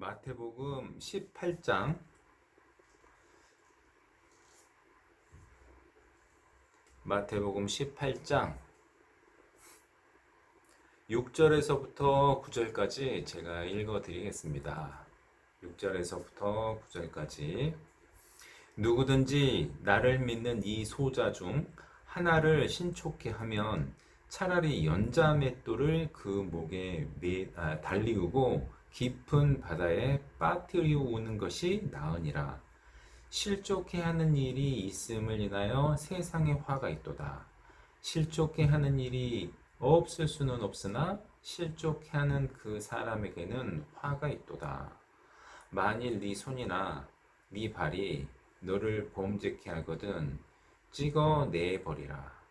마태복음 18장 6절에서부터 9절까지 제가 읽어 드리겠습니다. 6절에서부터 9절까지 누구든지 나를 믿는 이 소자 중 하나를 신촉케 하면 차라리 연자맷돌을 그 목에 달리우고 깊은 바다에 빠뜨리우는 것이 나으니라. 실족해 하는 일이 있음을 인하여 세상에 화가 있도다. 실족해 하는 일이 없을 수는 없으나 실족해 하는 그 사람에게는 화가 있도다. 만일 네 손이나 네 발이 너를 범죄케 하거든 찍어 내버리라.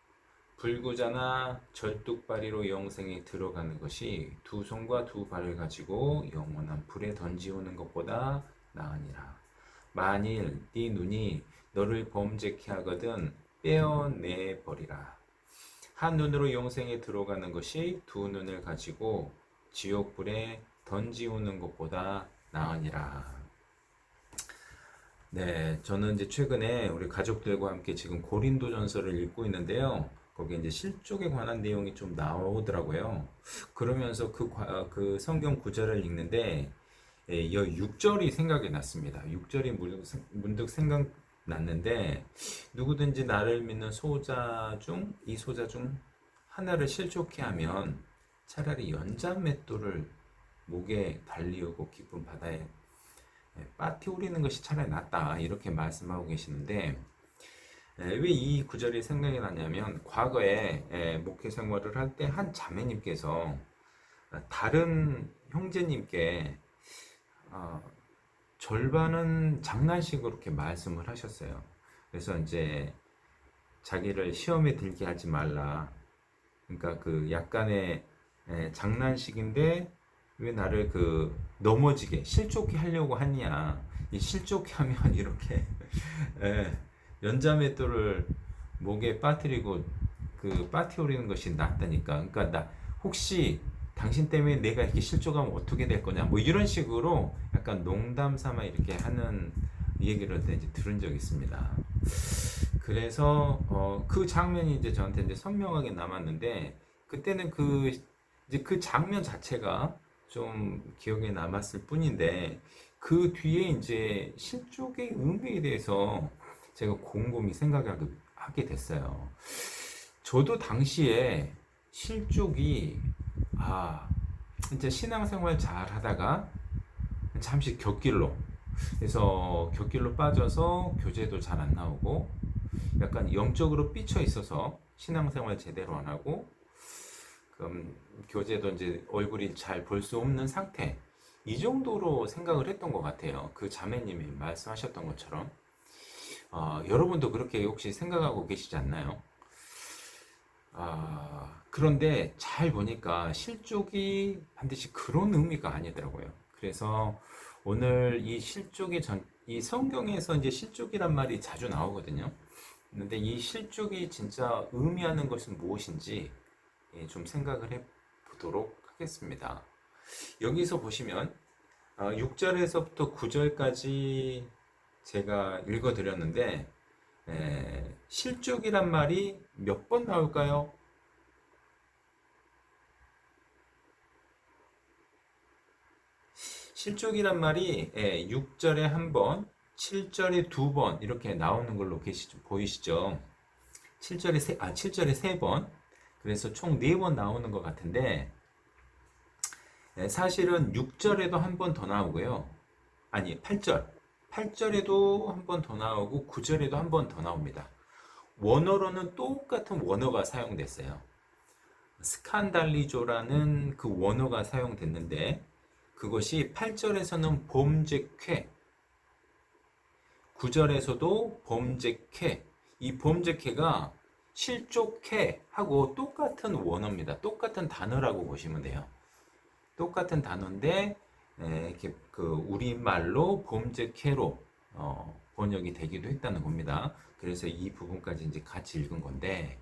불구자나 절뚝발이로 영생에 들어가는 것이 두 손과 두 발을 가지고 영원한 불에 던지우는 것보다 나으니라. 만일 네 눈이 너를 범죄케 하거든 떼어내 버리라. 한 눈으로 영생에 들어가는 것이 두 눈을 가지고 지옥불에 던지우는 것보다 나으니라. 네, 저는 이제 최근에 우리 가족들과 함께 지금 고린도전서를 읽고 있는데요. 거기에 이제 실족에 관한 내용이 좀 나오더라고요. 그러면서 그 성경 구절을 읽는데 6절이 생각이 났습니다. 6절이 문득 생각났는데 누구든지 나를 믿는 이 소자 중 하나를 실족해 하면 차라리 연자맷돌을 목에 달리우고 깊은 바다에 빠뜨리는 것이 차라리 낫다 이렇게 말씀하고 계시는데 왜 이 구절이 생각이 나냐면 과거에 목회 생활을 할 때 한 자매님께서 다른 형제님께 절반은 장난식으로 이렇게 말씀을 하셨어요. 그래서 이제 자기를 시험에 들게 하지 말라. 그러니까 그 약간의 장난식인데 왜 나를 그 넘어지게 실족해 하려고 하냐. 이 실족해 하면 이렇게 연자맷돌을 목에 빠뜨리고 그 빠뜨리는 것이 낫다니까. 그러니까 나 혹시 당신 때문에 내가 이렇게 실족하면 어떻게 될 거냐. 뭐 이런 식으로 약간 농담 삼아 이렇게 하는 얘기를 이제 들은 적이 있습니다. 그래서 그 장면이 이제 저한테 이제 선명하게 남았는데 그때는 이제 그 장면 자체가 좀 기억에 남았을 뿐인데 그 뒤에 이제 실족의 의미에 대해서 제가 곰곰이 생각하게 됐어요. 저도 당시에 실족이 이제 신앙생활 잘 하다가 잠시 그래서 곁길로 빠져서 교제도 잘 안 나오고 약간 영적으로 삐쳐 있어서 신앙생활 제대로 안 하고 그럼 교제도 이제 얼굴이 잘 볼 수 없는 상태 이 정도로 생각을 했던 것 같아요. 그 자매님이 말씀하셨던 것처럼 여러분도 그렇게 혹시 생각하고 계시지 않나요? 그런데 잘 보니까 실족이 반드시 그런 의미가 아니더라고요. 그래서 오늘 이 성경에서 이제 실족이란 말이 자주 나오거든요. 근데 이 실족이 진짜 의미하는 것은 무엇인지 좀 생각을 해 보도록 하겠습니다. 여기서 보시면 6절에서부터 9절까지 제가 읽어 드렸는데 실족이란 말이 몇 번 나올까요? 실족이란 말이 6절에 한 번, 7절에 두 번 이렇게 나오는 걸로 보이시죠? 7절에 세 번, 그래서 총 네 번 나오는 것 같은데 사실은 6절에도 한 번 더 나오고요. 아니, 8절에도 한 번 더 나오고 9절에도 한 번 더 나옵니다. 원어로는 똑같은 원어가 사용됐어요. 스칸달리조라는 그 원어가 사용됐는데 그것이 8절에서는 범죄쾌, 9절에서도 범죄쾌, 이 범죄쾌가 실족쾌 하고 똑같은 원어입니다. 똑같은 단어라고 보시면 돼요. 똑같은 단어인데 이렇게 그 우리말로 범죄쾌로 번역이 되기도 했다는 겁니다. 그래서 이 부분까지 이제 같이 읽은 건데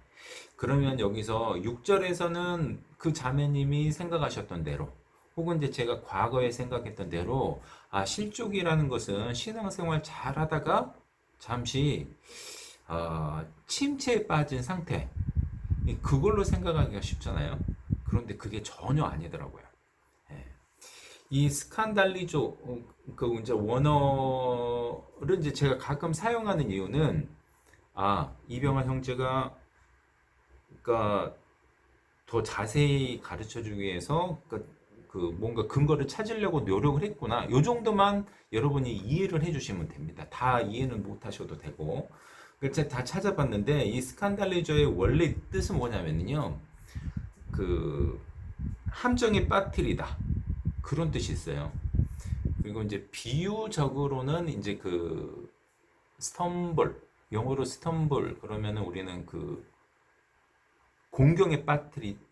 그러면 여기서 6절에서는 그 자매님이 생각하셨던 대로 혹은 이제 제가 과거에 생각했던 대로 실족이라는 것은 신앙생활 잘 하다가 잠시 침체에 빠진 상태, 그걸로 생각하기가 쉽잖아요. 그런데 그게 전혀 아니더라고요. 예. 이 스칸달리조 그 이제 원어를 이제 제가 가끔 사용하는 이유는 이병헌 형제가 그러니까 더 자세히 가르쳐 주기 위해서 그 뭔가 근거를 찾으려고 노력을 했구나. 요 정도만 여러분이 이해를 해주시면 됩니다. 다 이해는 못 하셔도 되고. 그래서 다 찾아봤는데 이 스칸달리저의 원래 뜻은 뭐냐면요. 그 함정에 빠뜨리다. 그런 뜻이 있어요. 그리고 이제 비유적으로는 이제 그 스텀블, 영어로 스텀블 그러면은 우리는 그 공경에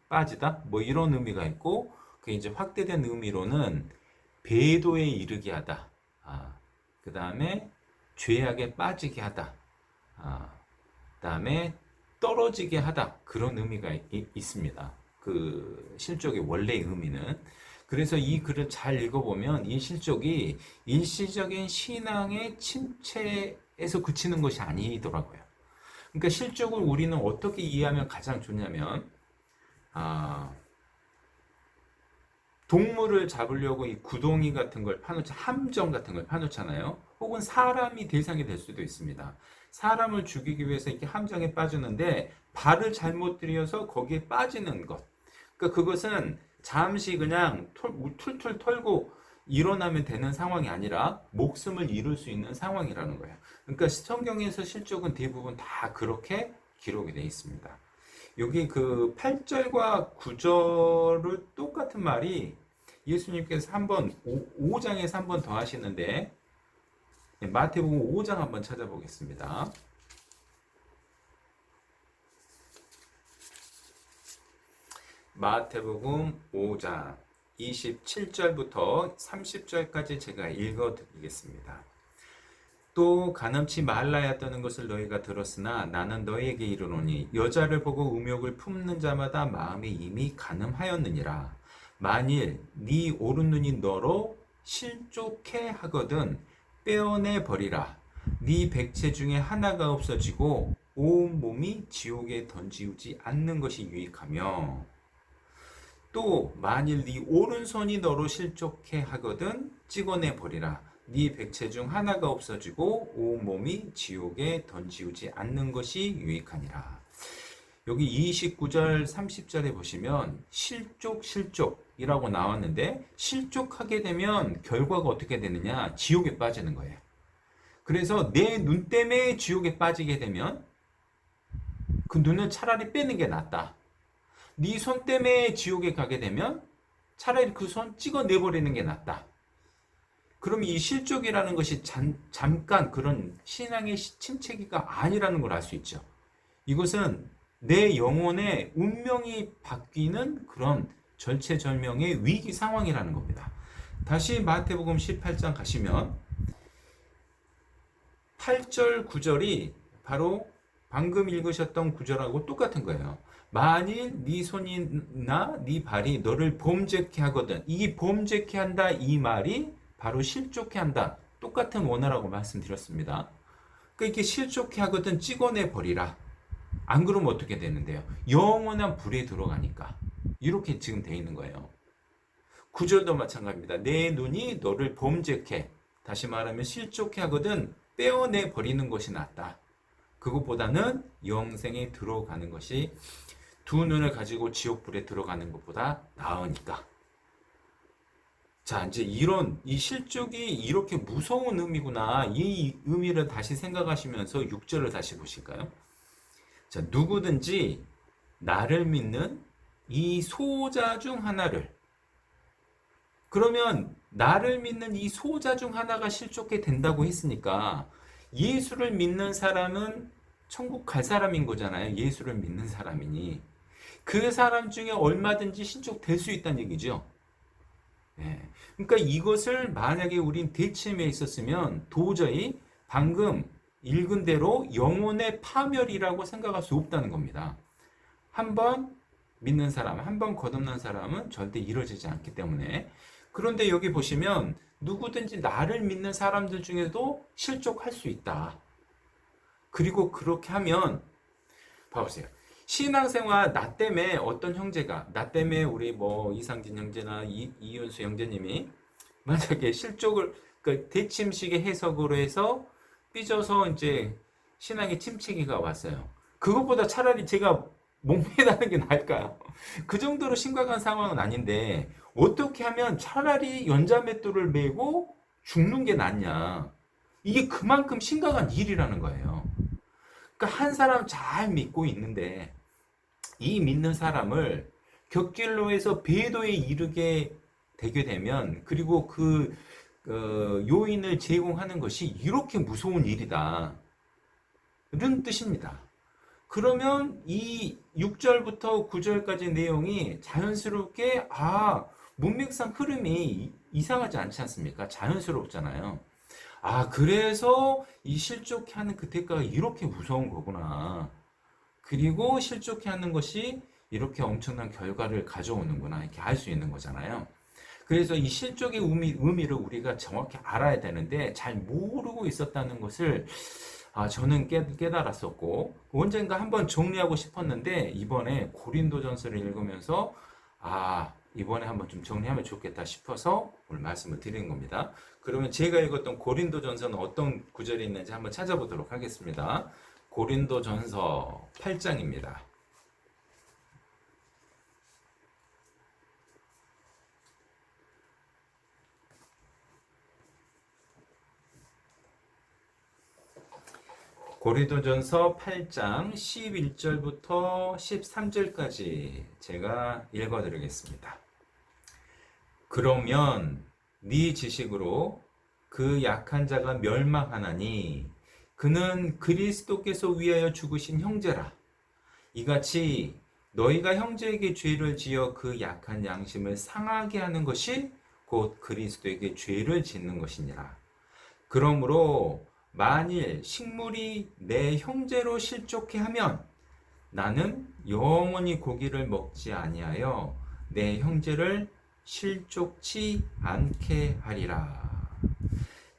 빠지다 뭐 이런 의미가 있고, 그 이제 확대된 의미로는 배도에 이르게 하다. 그 다음에 죄악에 빠지게 하다. 그 다음에 떨어지게 하다. 그런 의미가 있습니다. 그 실족의 원래 의미는. 그래서 이 글을 잘 읽어보면 이 실족이 일시적인 신앙의 침체에서 그치는 것이 아니더라고요. 그러니까 실족을 우리는 어떻게 이해하면 가장 좋냐면, 동물을 잡으려고 이 구덩이 같은 걸 함정 같은 걸 파놓잖아요. 혹은 사람이 대상이 될 수도 있습니다. 사람을 죽이기 위해서 이렇게 함정에 빠지는데 발을 잘못 들여서 거기에 빠지는 것. 그러니까 그것은 잠시 그냥 툴툴 털고 일어나면 되는 상황이 아니라 목숨을 잃을 수 있는 상황이라는 거예요. 그러니까 성경에서 실족은 대부분 다 그렇게 기록이 되어 있습니다. 여기 그 8절과 9절을 똑같은 말이 예수님께서 한번 5장에서 한 번 더 하시는데, 마태복음 5장 한번 찾아보겠습니다. 마태복음 5장 27절부터 30절까지 제가 읽어드리겠습니다. 또 간음치 말라야 떠는 것을 너희가 들었으나 나는 너희에게 이르노니 여자를 보고 음욕을 품는 자마다 마음이 이미 간음하였느니라. 만일 네 오른눈이 너로 실족해 하거든 빼어내 버리라. 네 백체 중에 하나가 없어지고 온 몸이 지옥에 던지우지 않는 것이 유익하며, 또 만일 네 오른손이 너로 실족해 하거든 찍어내 버리라. 네 백체 중 하나가 없어지고 온 몸이 지옥에 던지우지 않는 것이 유익하니라. 여기 29절 30절에 보시면 실족이라고 나왔는데, 실족하게 되면 결과가 어떻게 되느냐? 지옥에 빠지는 거예요. 그래서 내 눈 때문에 지옥에 빠지게 되면 그 눈을 차라리 빼는 게 낫다. 네 손 때문에 지옥에 가게 되면 차라리 그 손 찍어내버리는 게 낫다. 그럼 이 실족이라는 것이 잠깐 그런 신앙의 침체기가 아니라는 걸 알 수 있죠. 이것은 내 영혼의 운명이 바뀌는 그런 절체절명의 위기 상황이라는 겁니다. 다시 마태복음 18장 가시면 8절 9절이 바로 방금 읽으셨던 구절하고 똑같은 거예요. 만일 네 손이나 네 발이 너를 범죄케 하거든. 이 범죄케 한다 이 말이 바로 실족케 한다. 똑같은 원어라고 말씀드렸습니다. 그러니까 이렇게 실족케 하거든 찍어내 버리라. 안 그러면 어떻게 되는데요? 영원한 불에 들어가니까. 이렇게 지금 돼 있는 거예요. 9절도 마찬가지입니다. 내 눈이 너를 범죄케, 다시 말하면 실족케 하거든 빼어내 버리는 것이 낫다. 그것보다는 영생에 들어가는 것이, 두 눈을 가지고 지옥불에 들어가는 것보다 나으니까. 자, 이제 이 실족이 이렇게 무서운 의미구나. 이 의미를 다시 생각하시면서 6절을 다시 보실까요? 자, 누구든지 나를 믿는 이 소자 중 하나를, 그러면 나를 믿는 이 소자 중 하나가 실족해 된다고 했으니까 예수를 믿는 사람은 천국 갈 사람인 거잖아요. 예수를 믿는 사람이니 그 사람 중에 얼마든지 실족될 수 있다는 얘기죠. 네. 그러니까 이것을 만약에 우린 대체에 있었으면 도저히 방금 읽은 대로 영혼의 파멸이라고 생각할 수 없다는 겁니다. 한번 믿는 사람, 한 번 거듭난 사람은 절대 이루어지지 않기 때문에. 그런데 여기 보시면 누구든지 나를 믿는 사람들 중에도 실족할 수 있다. 그리고 그렇게 하면 봐보세요. 신앙생활 나 때문에 어떤 형제가 나 때문에 우리 뭐 이상진 형제나 이윤수 형제님이 만약에 실족을 그 대침식의 해석으로 해서 삐져서 이제 신앙의 침체기가 왔어요. 그것보다 차라리 제가 목매다는 게 나을까요? 그 정도로 심각한 상황은 아닌데 어떻게 하면 차라리 연자맷돌을 메고 죽는 게 낫냐? 이게 그만큼 심각한 일이라는 거예요. 그러니까 한 사람 잘 믿고 있는데 이 믿는 사람을 곁길로 해서 배도에 이르게 되게 되면 그리고 그 요인을 제공하는 것이 이렇게 무서운 일이다. 는 뜻입니다. 그러면 이 6절부터 9절까지 내용이 자연스럽게 문맥상 흐름이 이상하지 않지 않습니까? 자연스럽잖아요. 그래서 이 실족해 하는 그 대가가 이렇게 무서운 거구나. 그리고 실족해 하는 것이 이렇게 엄청난 결과를 가져오는구나. 이렇게 알 수 있는 거잖아요. 그래서 이 실족의 의미를 우리가 정확히 알아야 되는데 잘 모르고 있었다는 것을 저는 깨달았었고 언젠가 한번 정리하고 싶었는데 이번에 고린도전서를 읽으면서 이번에 한번 좀 정리하면 좋겠다 싶어서 오늘 말씀을 드리는 겁니다. 그러면 제가 읽었던 고린도전서는 어떤 구절이 있는지 한번 찾아보도록 하겠습니다. 고린도전서 8장입니다. 고린도전서 8장 11절부터 13절까지 제가 읽어드리겠습니다. 그러면 네 지식으로 그 약한 자가 멸망하나니 그는 그리스도께서 위하여 죽으신 형제라. 이같이 너희가 형제에게 죄를 지어 그 약한 양심을 상하게 하는 것이 곧 그리스도에게 죄를 짓는 것이니라. 그러므로 만일 식물이 내 형제로 실족해 하면 나는 영원히 고기를 먹지 아니하여 내 형제를 실족치 않게 하리라.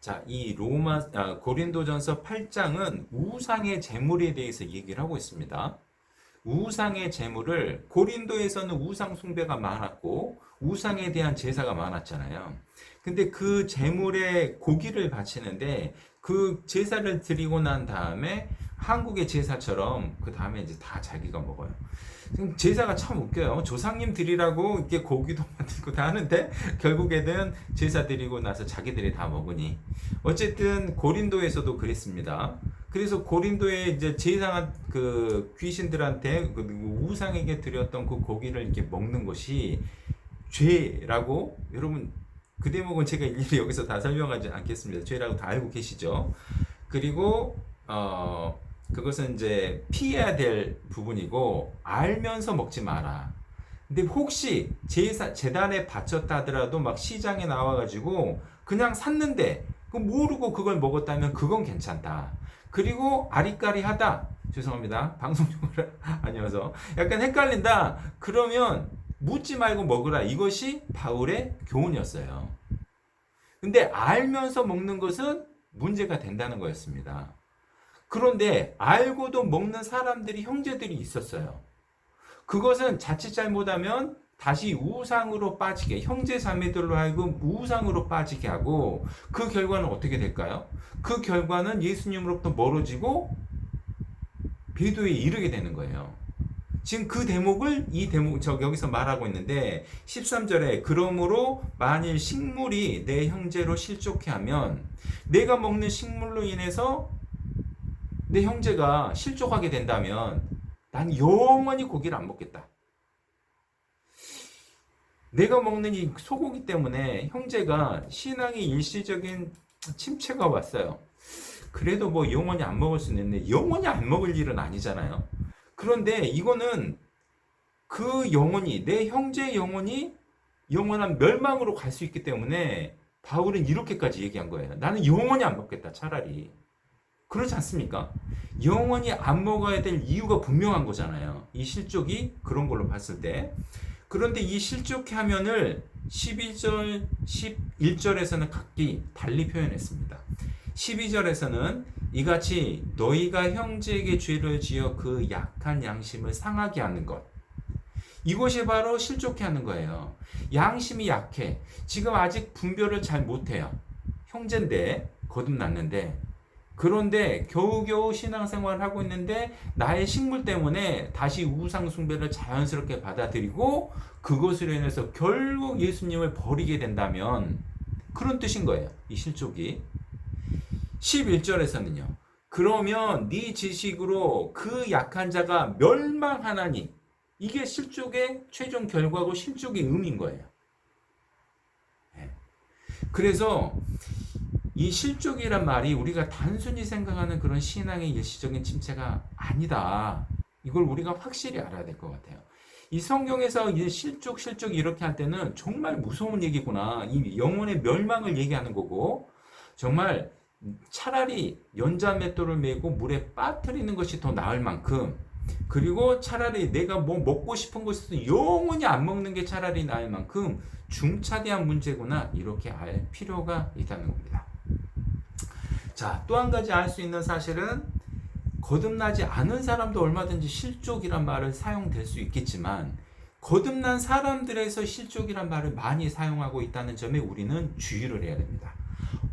자, 이 고린도전서 8장은 우상의 제물에 대해서 얘기를 하고 있습니다. 우상의 제물을 고린도에서는 우상 숭배가 많았고 우상에 대한 제사가 많았잖아요. 근데 그 제물에 고기를 바치는데 그 제사를 드리고 난 다음에 한국의 제사처럼 그 다음에 이제 다 자기가 먹어요. 제사가 참 웃겨요. 조상님 드리라고 이렇게 고기도 만들고 다 하는데 결국에는 제사 드리고 나서 자기들이 다 먹으니 어쨌든 고린도에서도 그랬습니다. 그래서 고린도에 이제 제사한 그 귀신들한테 그 우상에게 드렸던 그 고기를 이렇게 먹는 것이 죄라고 여러분 그 대목은 제가 일일이 여기서 다 설명하지 않겠습니다. 죄라고 다 알고 계시죠. 그리고 그것은 이제 피해야 될 부분이고 알면서 먹지 마라. 근데 혹시 재단에 바쳤다 하더라도 막 시장에 나와가지고 그냥 샀는데 모르고 그걸 먹었다면 그건 괜찮다. 그리고 아리까리하다. 죄송합니다. 방송용어를 아니어서 약간 헷갈린다. 그러면 묻지 말고 먹으라. 이것이 바울의 교훈이었어요. 근데 알면서 먹는 것은 문제가 된다는 거였습니다. 그런데 알고도 먹는 사람들이 형제들이 있었어요. 그것은 자칫 잘못하면 다시 우상으로 빠지게 형제 자매들로 하여금 우상으로 빠지게 하고 그 결과는 어떻게 될까요? 그 결과는 예수님으로부터 멀어지고 배도에 이르게 되는 거예요. 지금 그 대목을 여기서 말하고 있는데 13절에 그러므로 만일 식물이 내 형제로 실족해 하면 내가 먹는 식물로 인해서 내 형제가 실족하게 된다면 난 영원히 고기를 안 먹겠다. 내가 먹는 이 소고기 때문에 형제가 신앙의 일시적인 침체가 왔어요. 그래도 뭐 영원히 안 먹을 수는 있는데 영원히 안 먹을 일은 아니잖아요. 그런데 이거는 그 영혼이 내 형제의 영혼이 영원한 멸망으로 갈 수 있기 때문에 바울은 이렇게까지 얘기한 거예요. 나는 영원히 안 먹겠다 차라리. 그렇지 않습니까? 영원히 안 먹어야 될 이유가 분명한 거잖아요. 이 실족이 그런 걸로 봤을 때. 그런데 이 실족해 하면을 12절, 11절에서는 각기 달리 표현했습니다. 12절에서는 이같이 너희가 형제에게 죄를 지어 그 약한 양심을 상하게 하는 것. 이것이 바로 실족해 하는 거예요. 양심이 약해. 지금 아직 분별을 잘 못해요. 형제인데, 거듭났는데, 그런데 겨우겨우 신앙생활을 하고 있는데 나의 식물 때문에 다시 우상 숭배를 자연스럽게 받아들이고 그것으로 인해서 결국 예수님을 버리게 된다면 그런 뜻인 거예요. 이 실족이. 11절에서는요. 그러면 네 지식으로 그 약한 자가 멸망하나니 이게 실족의 최종 결과고 실족의 의미인 거예요. 그래서 이 실족이란 말이 우리가 단순히 생각하는 그런 신앙의 일시적인 침체가 아니다. 이걸 우리가 확실히 알아야 될 것 같아요. 이 성경에서 이제 실족 이렇게 할 때는 정말 무서운 얘기구나. 이 영혼의 멸망을 얘기하는 거고 정말 차라리 연자맷돌을 메고 물에 빠뜨리는 것이 더 나을 만큼 그리고 차라리 내가 뭐 먹고 싶은 것에서 영원히 안 먹는 게 차라리 나을 만큼 중차대한 문제구나 이렇게 알 필요가 있다는 겁니다. 자, 또 한 가지 알 수 있는 사실은 거듭나지 않은 사람도 얼마든지 실족이란 말을 사용될 수 있겠지만 거듭난 사람들에서 실족이란 말을 많이 사용하고 있다는 점에 우리는 주의를 해야 됩니다.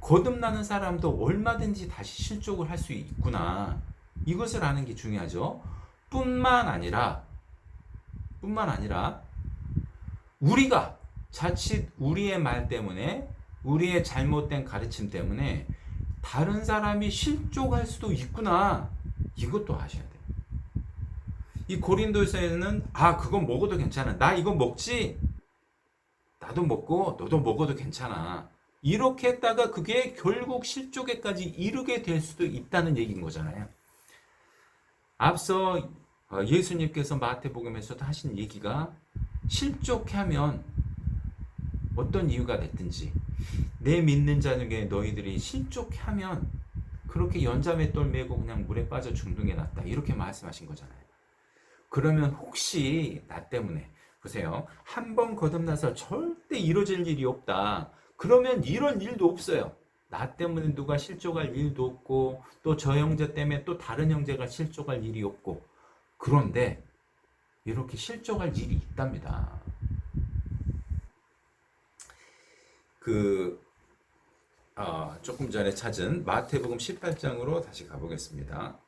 거듭나는 사람도 얼마든지 다시 실족을 할 수 있구나. 이것을 아는 게 중요하죠. 뿐만 아니라 우리가 자칫 우리의 말 때문에 우리의 잘못된 가르침 때문에 다른 사람이 실족할 수도 있구나. 이것도 아셔야 돼요. 이 고린도서에는 그건 먹어도 괜찮아. 나 이거 먹지? 나도 먹고 너도 먹어도 괜찮아. 이렇게 했다가 그게 결국 실족에까지 이르게 될 수도 있다는 얘기인 거잖아요. 앞서 예수님께서 마태복음에서도 하신 얘기가 실족해 하면 어떤 이유가 됐든지 내 믿는 자 중에 너희들이 실족해 하면 그렇게 연자맷돌 메고 그냥 물에 빠져 죽는 게 낫다. 이렇게 말씀하신 거잖아요. 그러면 혹시 나 때문에 보세요. 한 번 거듭나서 절대 이루어질 일이 없다. 그러면 이런 일도 없어요. 나 때문에 누가 실족할 일도 없고 또 저 형제 때문에 또 다른 형제가 실족할 일이 없고 그런데 이렇게 실족할 일이 있답니다. 조금 전에 찾은 마태복음 18장으로 다시 가보겠습니다.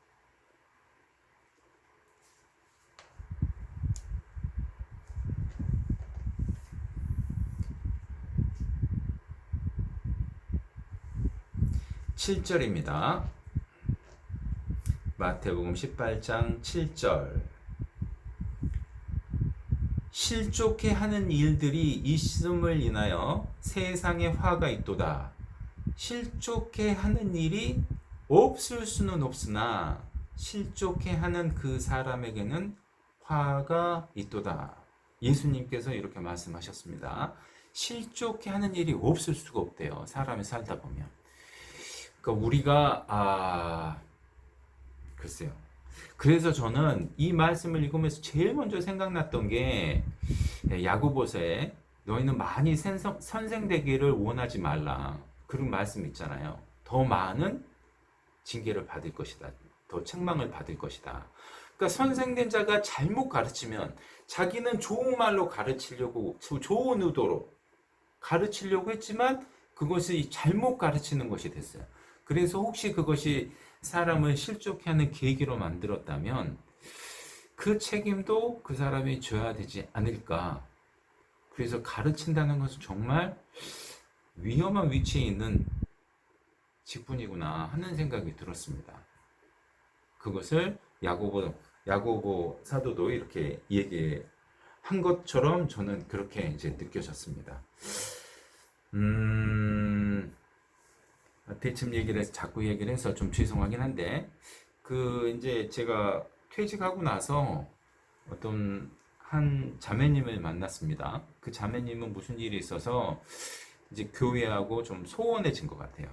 (7절입니다) 마태복음 18장 7절 실족해 하는 일들이 있음을 인하여 세상에 화가 있도다. 실족해 하는 일이 없을 수는 없으나 실족해 하는 그 사람에게는 화가 있도다. 예수님께서 이렇게 말씀하셨습니다. 실족해 하는 일이 없을 수가 없대요. 사람이 살다 보면. 그러니까 우리가 글쎄요. 그래서 저는 이 말씀을 읽으면서 제일 먼저 생각났던 게 야고보서에 너희는 많이 선생되기를 원하지 말라. 그런 말씀 있잖아요. 더 많은 징계를 받을 것이다. 더 책망을 받을 것이다. 그러니까 선생된 자가 잘못 가르치면 자기는 좋은 말로 가르치려고 좋은 의도로 가르치려고 했지만 그것이 잘못 가르치는 것이 됐어요. 그래서 혹시 그것이 사람을 실족해 하는 계기로 만들었다면 그 책임도 그 사람이 져야 되지 않을까. 그래서 가르친다는 것은 정말 위험한 위치에 있는 직분이구나 하는 생각이 들었습니다. 그것을 야고보 사도도 이렇게 얘기한 것처럼 저는 그렇게 이제 느껴졌습니다. 대침 얘기를 해서 자꾸 얘기를 해서 좀 죄송하긴 한데 이제 제가 퇴직하고 나서 어떤 한 자매님을 만났습니다. 그 자매님은 무슨 일이 있어서 이제 교회하고 좀 소원해진 것 같아요.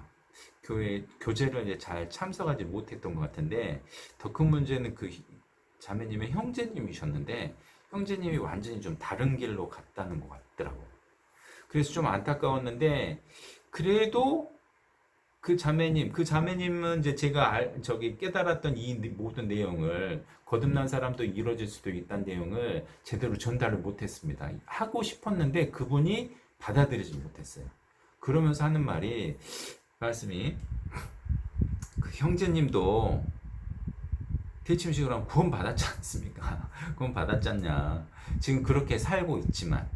교회 교제를 이제 잘 참석하지 못했던 것 같은데 더 큰 문제는 그 자매님의 형제님이셨는데 형제님이 완전히 좀 다른 길로 갔다는 것 같더라고. 그래서 좀 안타까웠는데 그래도 그 자매님은 이제 제가 저기 깨달았던 이 모든 내용을 거듭난 사람도 이루어질 수도 있다는 내용을 제대로 전달을 못했습니다. 하고 싶었는데 그분이 받아들이지 못했어요. 그러면서 하는 말씀이 그 형제님도 대침식으로 하면 구원 받았지 않습니까? 구원 받았지 않냐? 지금 그렇게 살고 있지만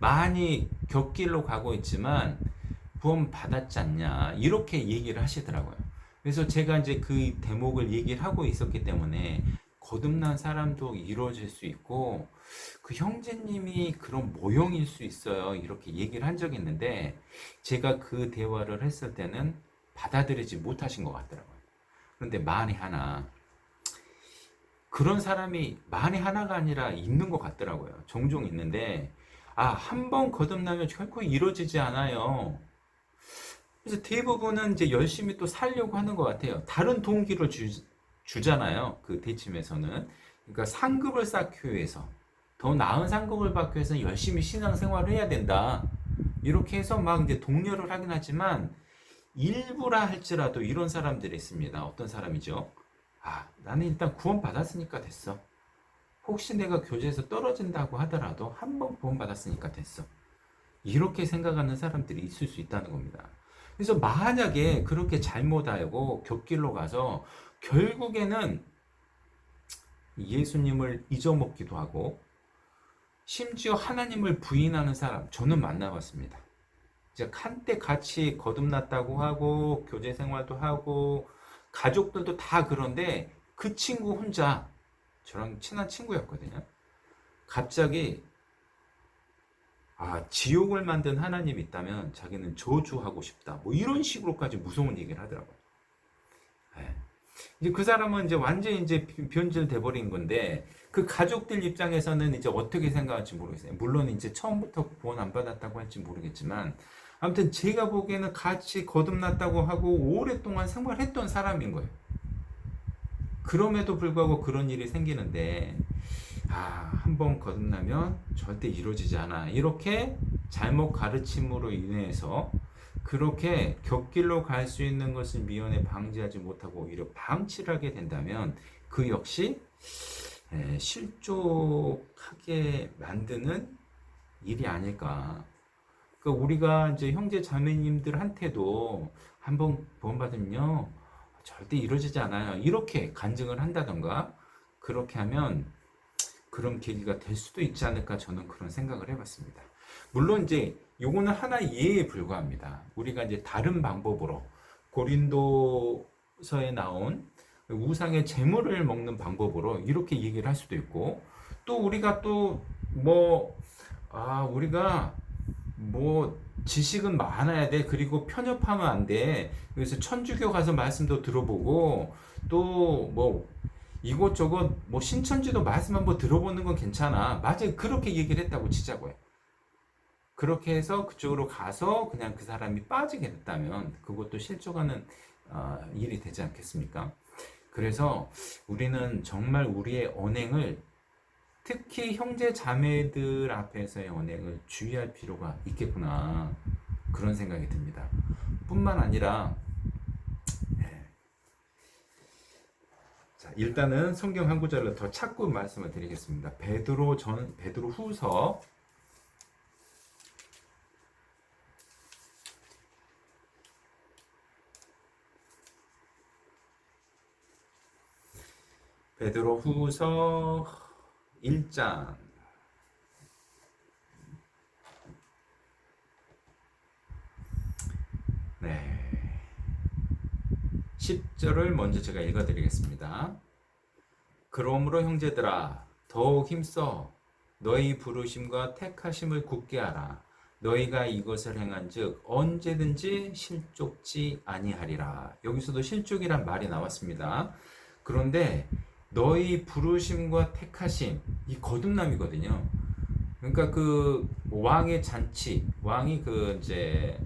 많이 곁길로 가고 있지만 구원 받았지 않냐 이렇게 얘기를 하시더라고요. 그래서 제가 이제 그 대목을 얘기를 하고 있었기 때문에 거듭난 사람도 이루어질 수 있고 그 형제님이 그런 모형일 수 있어요 이렇게 얘기를 한 적이 있는데 제가 그 대화를 했을 때는 받아들이지 못하신 것 같더라고요. 그런데 만에 하나 그런 사람이 만에 하나가 아니라 있는 것 같더라고요. 종종 있는데 한 번 거듭나면 결코 이루어지지 않아요. 그래서 대부분은 이제 열심히 또 살려고 하는 것 같아요. 다른 동기를 주잖아요. 그 대침에서는. 그러니까 상급을 쌓기 위해서, 더 나은 상급을 받기 위해서는 열심히 신앙생활을 해야 된다. 이렇게 해서 막 이제 독려를 하긴 하지만, 일부라 할지라도 이런 사람들이 있습니다. 어떤 사람이죠? 나는 일단 구원 받았으니까 됐어. 혹시 내가 교제에서 떨어진다고 하더라도 한 번 구원 받았으니까 됐어. 이렇게 생각하는 사람들이 있을 수 있다는 겁니다. 그래서 만약에 그렇게 잘못 알고 곁길로 가서 결국에는 예수님을 잊어먹기도 하고 심지어 하나님을 부인하는 사람 저는 만나봤습니다. 이제 한때 같이 거듭났다고 하고 교제 생활도 하고 가족들도 다 그런데 그 친구 혼자 저랑 친한 친구였거든요. 갑자기 지옥을 만든 하나님이 있다면 자기는 저주하고 싶다. 뭐 이런 식으로까지 무서운 얘기를 하더라고요. 네. 이제 그 사람은 이제 완전히 이제 변질돼 버린 건데 그 가족들 입장에서는 이제 어떻게 생각할지 모르겠어요. 물론 이제 처음부터 구원 안 받았다고 할지 모르겠지만 아무튼 제가 보기에는 같이 거듭났다고 하고 오랫동안 생활했던 사람인 거예요. 그럼에도 불구하고 그런 일이 생기는데 한 번 거듭나면 절대 이루어지지 않아. 이렇게 잘못 가르침으로 인해서 그렇게 곁길로 갈 수 있는 것을 미연에 방지하지 못하고 오히려 방치를 하게 된다면 그 역시 실족하게 만드는 일이 아닐까. 그러니까 우리가 이제 형제 자매님들한테도 한번 구원받으면요 절대 이루어지지 않아요. 이렇게 간증을 한다던가 그렇게 하면 그런 계기가 될 수도 있지 않을까 저는 그런 생각을 해봤습니다. 물론 이제 요거는 하나의 예에 불과합니다. 우리가 이제 다른 방법으로 고린도서에 나온 우상의 재물을 먹는 방법으로 이렇게 얘기를 할 수도 있고 또 우리가 우리가 지식은 많아야 돼. 그리고 편협하면 안 돼. 그래서 천주교 가서 말씀도 들어보고 또 이것저것 신천지도 말씀 한번 들어보는 건 괜찮아. 맞아요. 그렇게 얘기를 했다고 치자고요. 그렇게 해서 그쪽으로 가서 그냥 그 사람이 빠지게 됐다면 그것도 실족하는 일이 되지 않겠습니까? 그래서 우리는 정말 우리의 언행을 특히 형제 자매들 앞에서의 언행을 주의할 필요가 있겠구나 그런 생각이 듭니다. 뿐만 아니라 자, 일단은 성경 한 구절을 더 찾고 말씀을 드리겠습니다. 베드로 후서 1장 10절을 먼저 제가 읽어드리겠습니다. 그러므로 형제들아 더욱 힘써 너희 부르심과 택하심을 굳게 하라. 너희가 이것을 행한즉 언제든지 실족지 아니하리라. 여기서도 실족이란 말이 나왔습니다. 그런데 너희 부르심과 택하심 이 거듭남이거든요. 그러니까 그 왕의 잔치 왕이 이제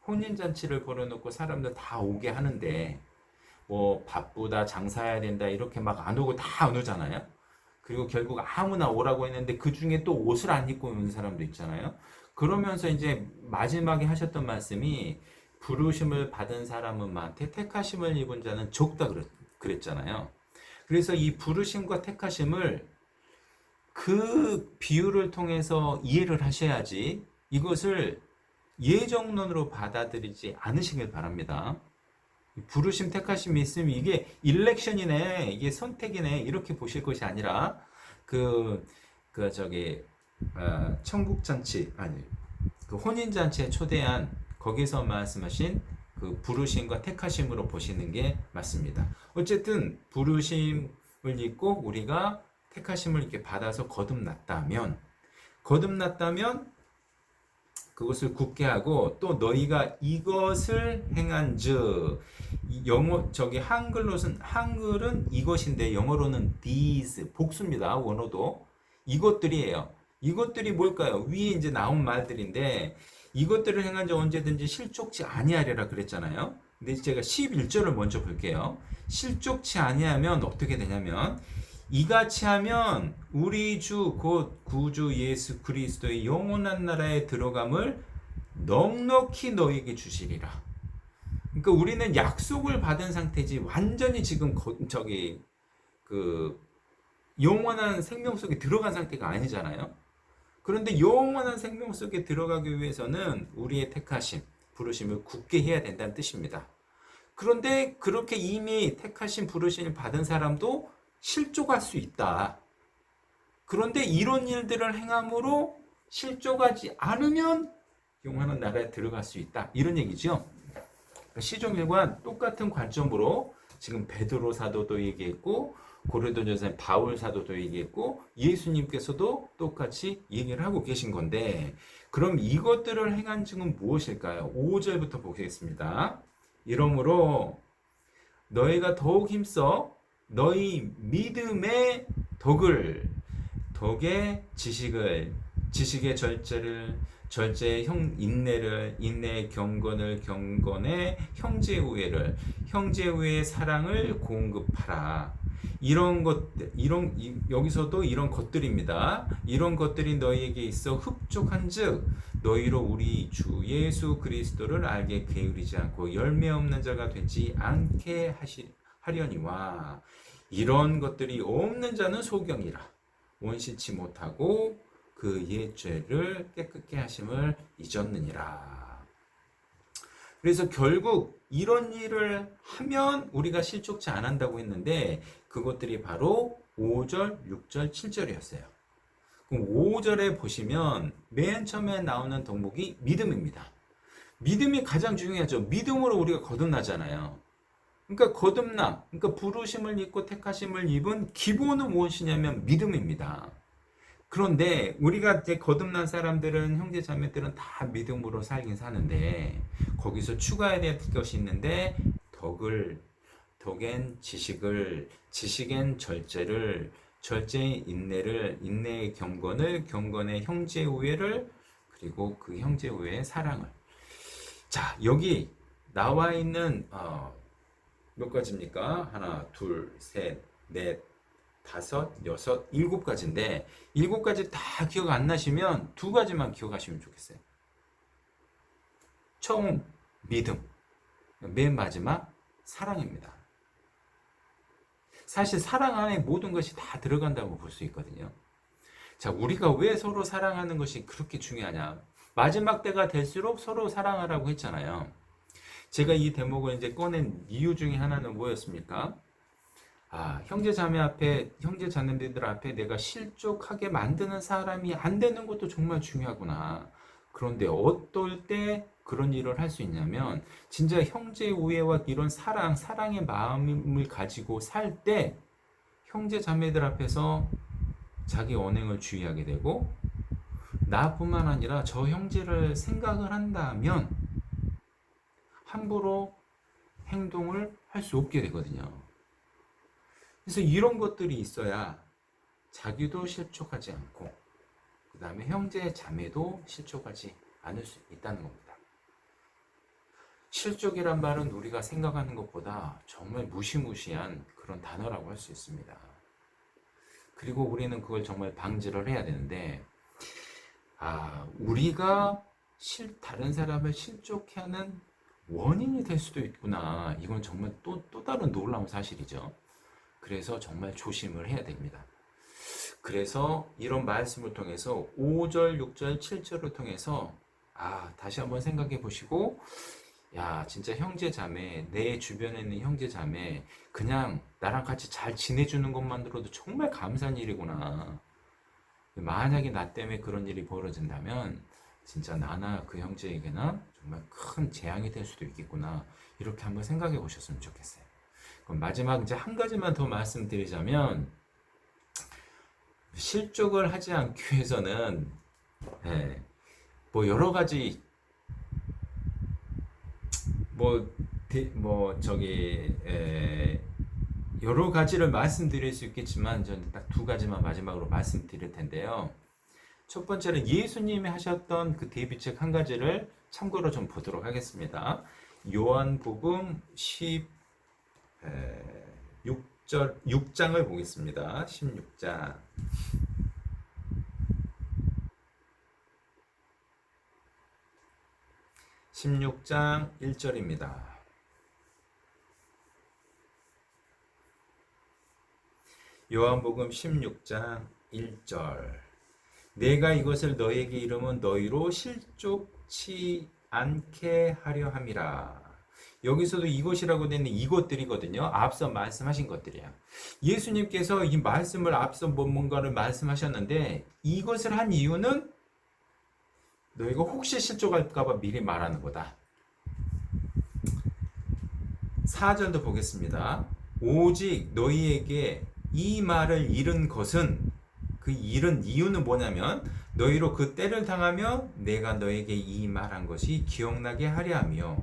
혼인잔치를 벌여놓고 사람들 다 오게 하는데 뭐 바쁘다 장사해야 된다 이렇게 막 안 오고 다 안 오잖아요. 그리고 결국 아무나 오라고 했는데 그 중에 또 옷을 안 입고 오는 사람도 있잖아요. 그러면서 이제 마지막에 하셨던 말씀이 부르심을 받은 사람은 많되 택하심을 입은 자는 적다 그랬잖아요. 그래서 이 부르심과 택하심을 그 비유를 통해서 이해를 하셔야지 이것을 예정론으로 받아들이지 않으시길 바랍니다. 부르심 택하심이 있으면 이게 일렉션이네, 이게 선택이네 이렇게 보실 것이 아니라 그, 그 저기 청국잔치 아니 그 혼인잔치에 초대한 거기서 말씀하신 그 부르심과 택하심으로 보시는 게 맞습니다. 어쨌든 부르심을 입고 우리가 택하심을 이렇게 받아서 거듭났다면 그것을 굳게 하고 또 너희가 이것을 행한즉 영어 저기 한글은 이것인데 영어로는 these 복수입니다. 원어도 이것들이에요. 이것들이 뭘까요? 위에 이제 나온 말들인데 이것들을 행한즉 언제든지 실족치 아니하리라 그랬잖아요. 근데 제가 11절을 먼저 볼게요. 실족치 아니하면 어떻게 되냐면 이같이 하면 우리 주 곧 구주 예수 그리스도의 영원한 나라에 들어감을 넉넉히 너에게 주시리라. 그러니까 우리는 약속을 받은 상태지 완전히 지금 저기 그 영원한 생명 속에 들어간 상태가 아니잖아요. 그런데 영원한 생명 속에 들어가기 위해서는 우리의 택하심, 부르심을 굳게 해야 된다는 뜻입니다. 그런데 그렇게 이미 택하심, 부르심을 받은 사람도 실족할 수 있다. 그런데 이런 일들을 행함으로 실족하지 않으면 영원한 나라에 들어갈 수 있다. 이런 얘기죠. 시종일관 똑같은 관점으로 지금 베드로 사도도 얘기했고 고린도전서 바울 사도도 얘기했고 예수님께서도 똑같이 얘기를 하고 계신 건데 그럼 이것들을 행한 증은 무엇일까요? 5절부터 보겠습니다. 이러므로 너희가 더욱 힘써 너희 믿음의 덕의 지식의 절제의 인내를, 인내의 경건의 형제 우애의 사랑을 공급하라. 여기서도 이런 것들입니다. 이런 것들이 너희에게 있어 흡족한즉 너희로 우리 주 예수 그리스도를 알게 게으르지 않고 열매 없는 자가 되지 않게 하려니와 이런 것들이 없는 자는 소경이라 원신치 못하고 그 옛죄를 깨끗게 하심을 잊었느니라. 그래서 결국 이런 일을 하면 우리가 실족치 않는다고 했는데 그것들이 바로 5절, 6절, 7절이었어요. 그럼 5절에 보시면 맨 처음에 나오는 덕목이 믿음입니다. 믿음이 가장 중요하죠. 믿음으로 우리가 거듭나잖아요. 그러니까 그러니까 부르심을 입고 택하심을 입은 기본은 무엇이냐면 믿음입니다. 그런데 우리가 이제 거듭난 사람들은 형제 자매들은 다 믿음으로 살긴 사는데 거기서 추가해야 될 것이 있는데 덕엔 지식엔 절제의 인내를 인내의 경건의 형제 우애를 그리고 그 형제 우애의 사랑을 자 여기 나와 있는 몇 가지입니까? 하나, 둘, 셋, 넷, 다섯, 여섯, 일곱 가지인데 일곱 가지 다 기억 안 나시면 두 가지만 기억하시면 좋겠어요. 처음 믿음, 맨 마지막 사랑입니다. 사실 사랑 안에 모든 것이 다 들어간다고 볼 수 있거든요. 자, 우리가 왜 서로 사랑하는 것이 그렇게 중요하냐? 마지막 때가 될수록 서로 사랑하라고 했잖아요. 제가 이 대목을 이제 꺼낸 이유 중에 하나는 뭐였습니까? 형제 자매들 앞에 내가 실족하게 만드는 사람이 안 되는 것도 정말 중요하구나. 그런데 어떨 때 그런 일을 할 수 있냐면, 진짜 형제 우애와 이런 사랑의 마음을 가지고 살 때, 형제 자매들 앞에서 자기 언행을 주의하게 되고, 나뿐만 아니라 저 형제를 생각을 한다면, 함부로 행동을 할 수 없게 되거든요. 그래서 이런 것들이 있어야 자기도 실족하지 않고 그 다음에 형제 자매도 실족하지 않을 수 있다는 겁니다. 실족이란 말은 우리가 생각하는 것보다 정말 무시무시한 그런 단어라고 할 수 있습니다. 그리고 우리는 그걸 정말 방지를 해야 되는데, 우리가 다른 사람을 실족해 하는 원인이 될 수도 있구나. 이건 정말 또 다른 놀라운 사실이죠. 그래서 정말 조심을 해야 됩니다. 그래서 이런 말씀을 통해서 5절, 6절, 7절을 통해서 다시 한번 생각해 보시고, 진짜 형제 자매, 내 주변에 있는 형제 자매 그냥 나랑 같이 잘 지내주는 것만으로도 정말 감사한 일이구나. 만약에 나 때문에 그런 일이 벌어진다면 진짜 나나 그 형제에게나 정말 큰 재앙이 될 수도 있겠구나. 이렇게 한번 생각해 보셨으면 좋겠어요. 그럼 마지막 이제 한 가지만 더 말씀드리자면, 실족을 하지 않기 위해서는 뭐 여러 가지 여러 가지를 말씀드릴 수 있겠지만 저는 딱 두 가지만 마지막으로 말씀드릴 텐데요. 첫 번째는 예수님이 하셨던 그 대비책 한 가지를 참고로 좀 보도록 하겠습니다. 요한복음 6장을 보겠습니다. 16장. 16장 1절입니다. 요한복음 16장 1절. 내가 이것을 너희에게 이름은 너희로 실족치 않게 하려 함이라. 여기서도 이것이라고 되는 이것들이거든요. 앞서 말씀하신 것들이야. 예수님께서 이 말씀을 앞서 뭔가를 말씀하셨는데, 이것을 한 이유는 너희가 혹시 실족할까봐 미리 말하는 거다. 4절도 보겠습니다. 오직 너희에게 이 말을 이른 것은, 그 이른 이유는 뭐냐면, 너희로 그 때를 당하며 내가 너에게 이 말한 것이 기억나게 하려 하며,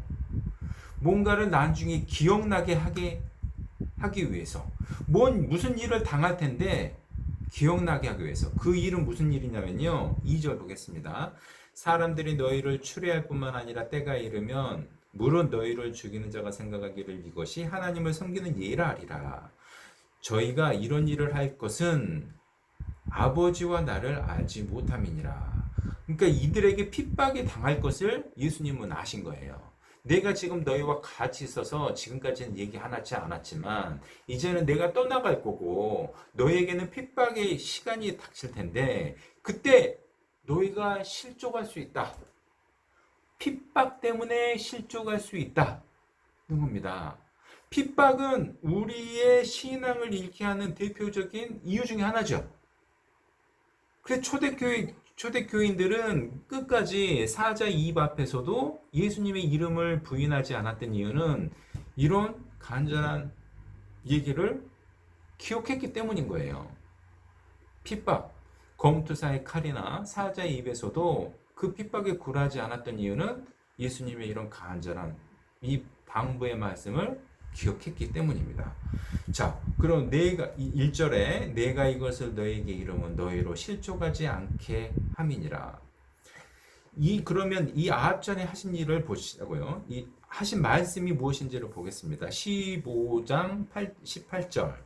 뭔가를 나중에 기억나게 하기 위해서, 무슨 일을 당할 텐데 기억나게 하기 위해서. 그 일은 무슨 일이냐면요, 2절 보겠습니다. 사람들이 너희를 추리할 뿐만 아니라 때가 이르면 물은 너희를 죽이는 자가 생각하기를 이것이 하나님을 섬기는 예라 하리라. 저희가 이런 일을 할 것은 아버지와 나를 알지 못함이니라. 그러니까 이들에게 핍박이 당할 것을 예수님은 아신 거예요. 내가 지금 너희와 같이 있어서 지금까지는 얘기 하나지 않았지만 이제는 내가 떠나갈 거고 너희에게는 핍박의 시간이 닥칠 텐데 그때 너희가 실족할 수 있다. 핍박 때문에 실족할 수 있다는 겁니다. 핍박은 우리의 신앙을 잃게 하는 대표적인 이유 중에 하나죠. 그래서 초대교인들은 끝까지 사자 입 앞에서도 예수님의 이름을 부인하지 않았던 이유는 이런 간절한 얘기를 기억했기 때문인 거예요. 핍박, 검투사의 칼이나 사자의 입에서도 그 핍박에 굴하지 않았던 이유는 예수님의 이런 간절한 이 방부의 말씀을 기억했기 때문입니다. 자, 그럼 1절에 내가 이것을 너에게 이름은 너희로 실족하지 않게 함이니라. 그러면 이 앞전에 하신 일을 보시자고요. 이 하신 말씀이 무엇인지를 보겠습니다. 15장 18절.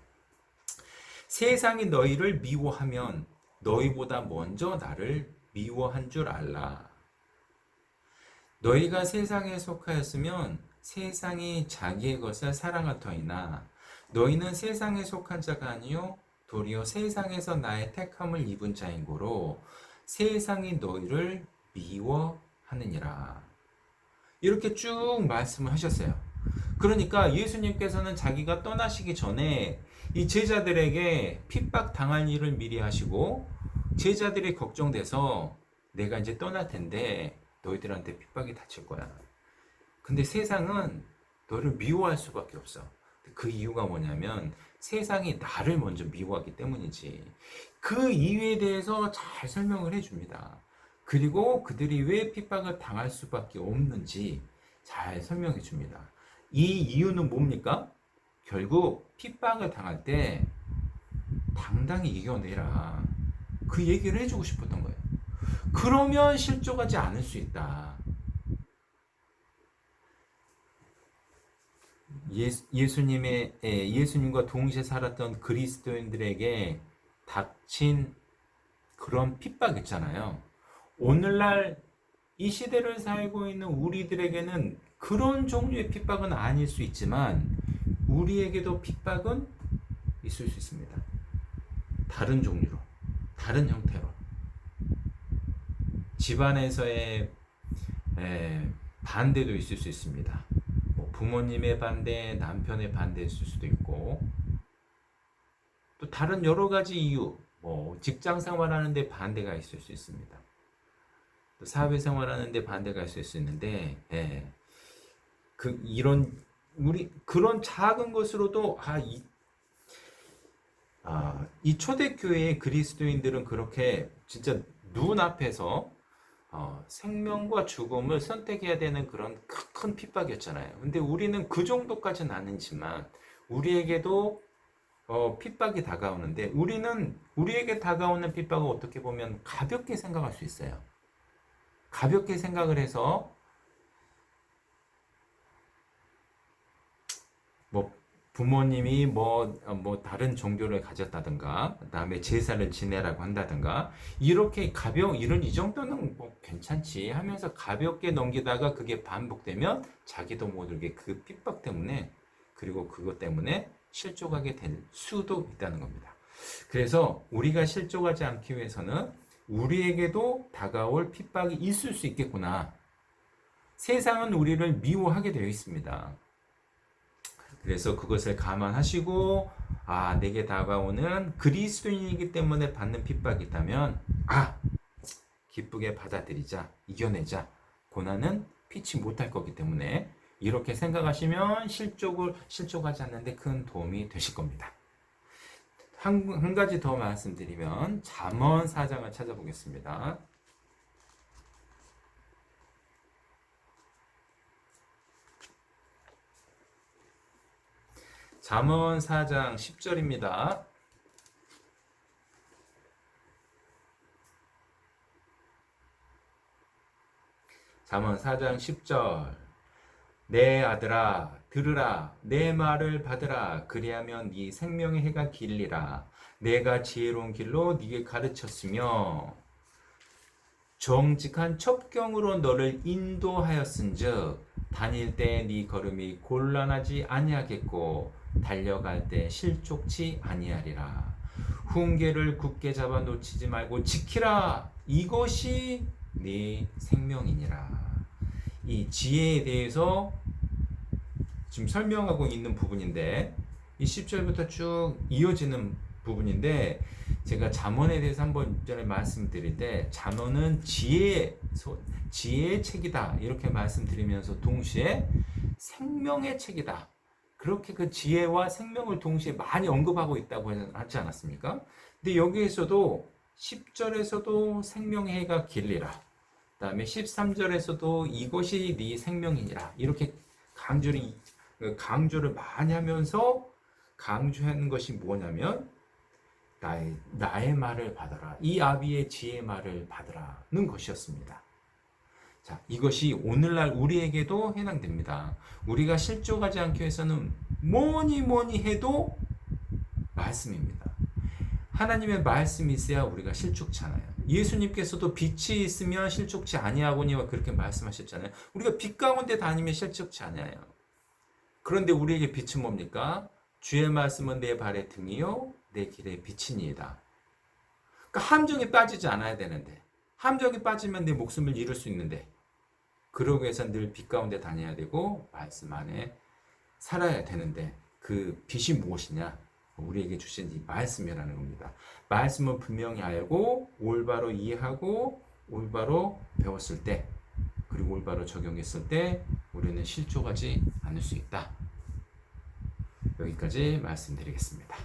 세상이 너희를 미워하면 너희보다 먼저 나를 미워한 줄 알라. 너희가 세상에 속하였으면 세상이 자기의 것을 사랑할 터이나 너희는 세상에 속한 자가 아니요 도리어 세상에서 나의 택함을 입은 자인 고로 세상이 너희를 미워하느니라. 이렇게 쭉 말씀을 하셨어요. 그러니까 예수님께서는 자기가 떠나시기 전에 이 제자들에게 핍박 당할 일을 미리 하시고 제자들이 걱정돼서 내가 이제 떠날 텐데 너희들한테 핍박이 닥칠 거야. 근데 세상은 너를 미워할 수밖에 없어. 그 이유가 뭐냐면 세상이 나를 먼저 미워하기 때문이지. 그 이유에 대해서 잘 설명을 해줍니다. 그리고 그들이 왜 핍박을 당할 수밖에 없는지 잘 설명해 줍니다. 이 이유는 뭡니까? 결국 핍박을 당할 때 당당히 이겨내라. 그 얘기를 해주고 싶었던 거예요. 그러면 실족하지 않을 수 있다. 예수님과 동시에 살았던 그리스도인들에게 닥친 그런 핍박 있잖아요. 오늘날 이 시대를 살고 있는 우리들에게는 그런 종류의 핍박은 아닐 수 있지만 우리에게도 핍박은 있을 수 있습니다. 다른 종류로, 다른 형태로. 집안에서의 반대도 있을 수 있습니다. 뭐 부모님의 반대, 남편의 반대 있을 수도 있고, 또 다른 여러 가지 이유, 뭐 직장 생활하는데 반대가 있을 수 있습니다. 또 사회 생활하는데 반대가 있을 수 있는데, 이런 우리 그런 작은 것으로도 이 초대교회의 그리스도인들은 그렇게 진짜 눈앞에서 생명과 죽음을 선택해야 되는 그런 큰 핍박이었잖아요. 근데 우리는 그 정도까지는 아니지만 우리에게도 핍박이 다가오는데 우리에게 다가오는 핍박을 어떻게 보면 가볍게 생각할 수 있어요. 가볍게 생각을 해서 뭐 부모님이 뭐 다른 종교를 가졌다든가 그다음에 제사를 지내라고 한다든가 이렇게 이런 이 정도는 뭐 괜찮지 하면서 가볍게 넘기다가 그게 반복되면 자기도 모르게 그 핍박 때문에 그리고 그것 때문에 실족하게 될 수도 있다는 겁니다. 그래서 우리가 실족하지 않기 위해서는 우리에게도 다가올 핍박이 있을 수 있겠구나. 세상은 우리를 미워하게 되어 있습니다. 그래서 그것을 감안하시고 내게 다가오는 그리스도인이기 때문에 받는 핍박이 있다면 기쁘게 받아들이자, 이겨내자. 고난은 피치 못할 거기 때문에 이렇게 생각하시면 실족하지 않는데 큰 도움이 되실 겁니다. 한 가지 더 말씀드리면 잠언 4장을 찾아보겠습니다. 잠언 4장 10절입니다. 잠언 4장 10절. 내 아들아 들으라 내 말을 받으라 그리하면 네 생명의 해가 길리라 내가 지혜로운 길로 네게 가르쳤으며 정직한 첩경으로 너를 인도하였은즉 다닐 때 네 걸음이 곤란하지 아니하겠고 달려갈 때 실족치 아니하리라. 훈계를 굳게 잡아 놓치지 말고 지키라. 이것이 네 생명이니라. 이 지혜에 대해서 지금 설명하고 있는 부분인데 이 10절부터 쭉 이어지는 부분인데 제가 잠언에 대해서 한번 전에 말씀드릴 때 잠언은 지혜의 책이다 이렇게 말씀드리면서 동시에 생명의 책이다 그렇게 그 지혜와 생명을 동시에 많이 언급하고 있다고 하지 않았습니까? 근데 여기에서도 10절에서도 생명의 해가 길리라 그 다음에 13절에서도 이것이 네 생명이니라 이렇게 강조를 많이 하면서 강조하는 것이 뭐냐면 나의 말을 받아라. 이 아비의 지혜의 말을 받으라는 것이었습니다. 자, 이것이 오늘날 우리에게도 해당됩니다. 우리가 실족하지 않기 위해서는 뭐니 해도 말씀입니다. 하나님의 말씀이 있어야 우리가 실족치 않아요. 예수님께서도 빛이 있으면 실족치 아니하거니와 그렇게 말씀하셨잖아요. 우리가 빛 가운데 다니면 실족치 않아요. 그런데 우리에게 빛은 뭡니까? 주의 말씀은 내 발의 등이요 내 길의 빛이니이다. 그러니까 함정에 빠지지 않아야 되는데 함정에 빠지면 내 목숨을 잃을 수 있는데 그러기 위해서 늘 빛 가운데 다녀야 되고 말씀 안에 살아야 되는데 그 빛이 무엇이냐? 우리에게 주신 이 말씀이라는 겁니다. 말씀을 분명히 알고 올바로 이해하고 올바로 배웠을 때 그리고 올바로 적용했을 때 우리는 실족하지 않을 수 있다. 여기까지 말씀드리겠습니다.